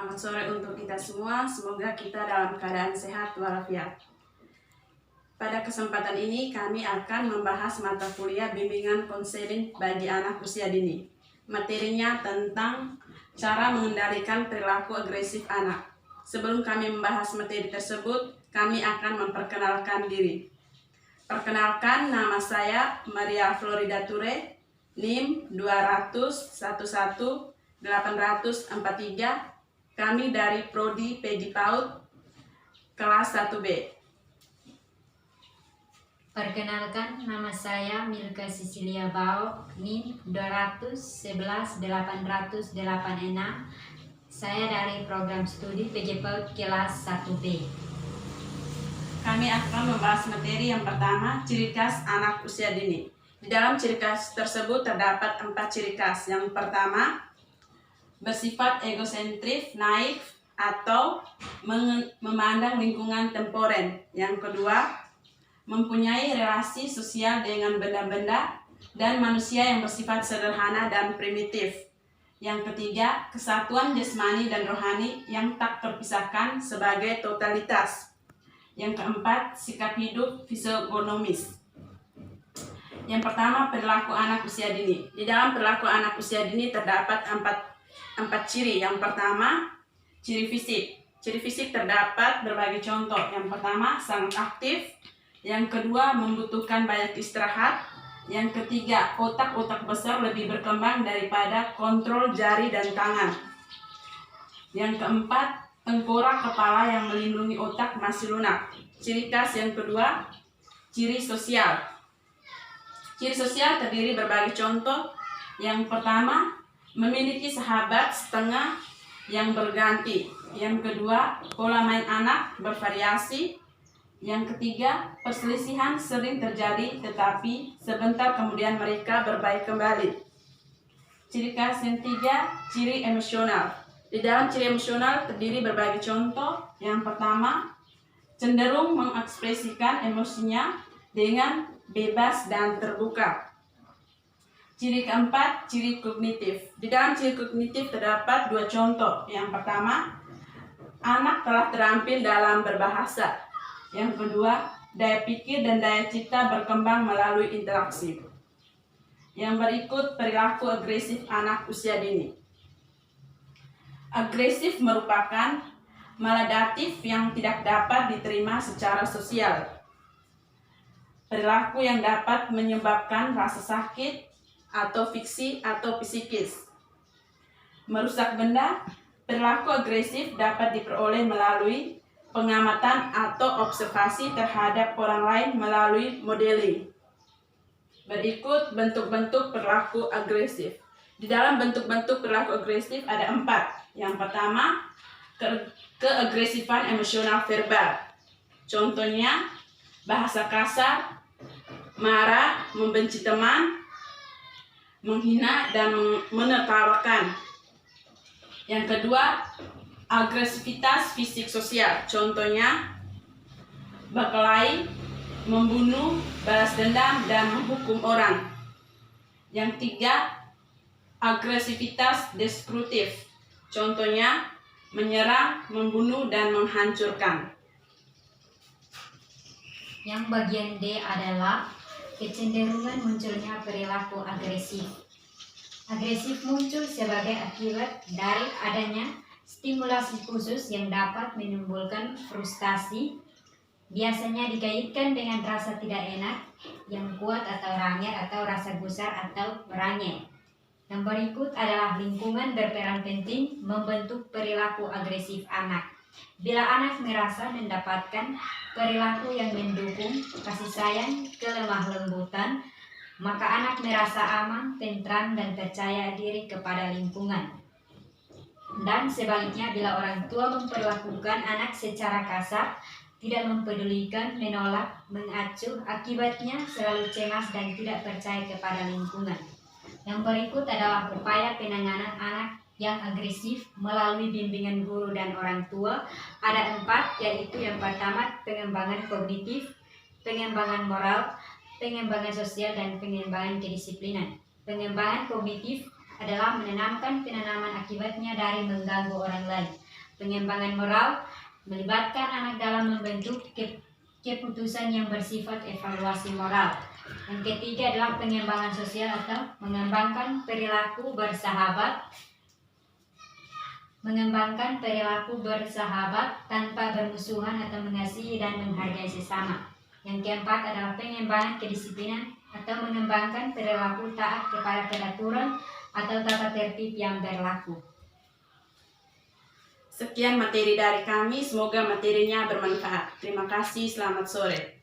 Selamat sore untuk kita semua, semoga kita dalam keadaan sehat walafiat. Pada kesempatan ini kami akan membahas mata kuliah bimbingan konseling bagi anak usia dini. Materinya tentang cara mengendalikan perilaku agresif anak. Sebelum kami membahas materi tersebut, kami akan memperkenalkan diri. Perkenalkan, nama saya Maria Florida Ture, NIM 20011-843. Kami dari Prodi PG PAUD kelas 1B. Perkenalkan, nama saya Milka Cecilia Bao, NIM 20011-886. Saya dari program studi PG PAUD kelas 1B. Kami akan membahas materi yang pertama, ciri khas anak usia dini. Di dalam ciri khas tersebut terdapat 4 ciri khas. Yang pertama, bersifat egosentris, naif, atau memandang lingkungan temporer. Yang kedua, mempunyai relasi sosial dengan benda-benda dan manusia yang bersifat sederhana dan primitif. Yang ketiga, kesatuan jasmani dan rohani yang tak terpisahkan sebagai totalitas. Yang keempat, sikap hidup fisiogonomis. Yang pertama, perilaku anak usia dini. Di dalam perilaku anak usia dini terdapat empat ciri. Yang pertama, ciri fisik. Ciri fisik terdapat berbagai contoh. Yang pertama, sangat aktif. Yang kedua, membutuhkan banyak istirahat. Yang ketiga, otak besar lebih berkembang daripada kontrol jari dan tangan. Yang keempat, tengkorak kepala yang melindungi otak masih lunak. Ciri khas yang kedua, ciri sosial. Ciri sosial terdiri berbagai contoh. Yang pertama, memiliki sahabat setengah yang berganti. Yang kedua, pola main anak bervariasi. Yang ketiga, perselisihan sering terjadi tetapi sebentar kemudian mereka berbaik kembali. Ciri khas yang tiga, ciri emosional. Di dalam ciri emosional terdiri berbagai contoh. Yang pertama, cenderung mengekspresikan emosinya dengan bebas dan terbuka. Ciri keempat, ciri kognitif. Di dalam ciri kognitif terdapat 2 contoh. Yang pertama, anak telah terampil dalam berbahasa. Yang kedua, daya pikir dan daya cipta berkembang melalui interaksi. Yang berikut, perilaku agresif anak usia dini. Agresif merupakan maladaptif yang tidak dapat diterima secara sosial. Perilaku yang dapat menyebabkan rasa sakit atau fiksi atau psikis. Merusak benda. Perilaku agresif dapat diperoleh melalui pengamatan atau observasi terhadap orang lain melalui modeling. Berikut bentuk-bentuk perilaku agresif. Di dalam bentuk-bentuk perilaku agresif ada 4. Yang pertama, keagresifan emosional verbal. Contohnya, bahasa kasar, marah, membenci teman, menghina, dan menertawakan. Yang kedua, agresivitas fisik sosial. Contohnya, berkelahi, membunuh, balas dendam, dan menghukum orang. Yang tiga, agresivitas destruktif. Contohnya, menyerang, membunuh, dan menghancurkan. Yang bagian D adalah kecenderungan munculnya perilaku agresif. Agresif muncul sebagai akibat dari adanya stimulasi khusus yang dapat menimbulkan frustasi, biasanya dikaitkan dengan rasa tidak enak yang kuat atau rangel atau rasa gusar atau rangel. Yang berikut adalah lingkungan berperan penting membentuk perilaku agresif anak. Bila anak merasa mendapatkan perilaku yang mendukung kasih sayang, kelemah lembutan, maka anak merasa aman, tentram, dan percaya diri kepada lingkungan. Dan sebaliknya, bila orang tua memperlakukan anak secara kasar, tidak mempedulikan, menolak, mengacuh, akibatnya selalu cemas dan tidak percaya kepada lingkungan. Yang berikut adalah upaya penanganan anak yang agresif melalui bimbingan guru dan orang tua. Ada 4, yaitu yang pertama, pengembangan kognitif, pengembangan moral, pengembangan sosial, dan pengembangan kedisiplinan. Pengembangan kognitif adalah menanamkan penanaman akibatnya dari mengganggu orang lain. Pengembangan moral melibatkan anak dalam membentuk keputusan yang bersifat evaluasi moral. Yang ketiga adalah pengembangan sosial atau mengembangkan perilaku bersahabat tanpa bermusuhan atau mengasihi dan menghargai sesama. Yang keempat adalah pengembangan kedisiplinan atau mengembangkan perilaku taat kepada peraturan atau tata tertib yang berlaku. Sekian materi dari kami, semoga materinya bermanfaat. Terima kasih, selamat sore.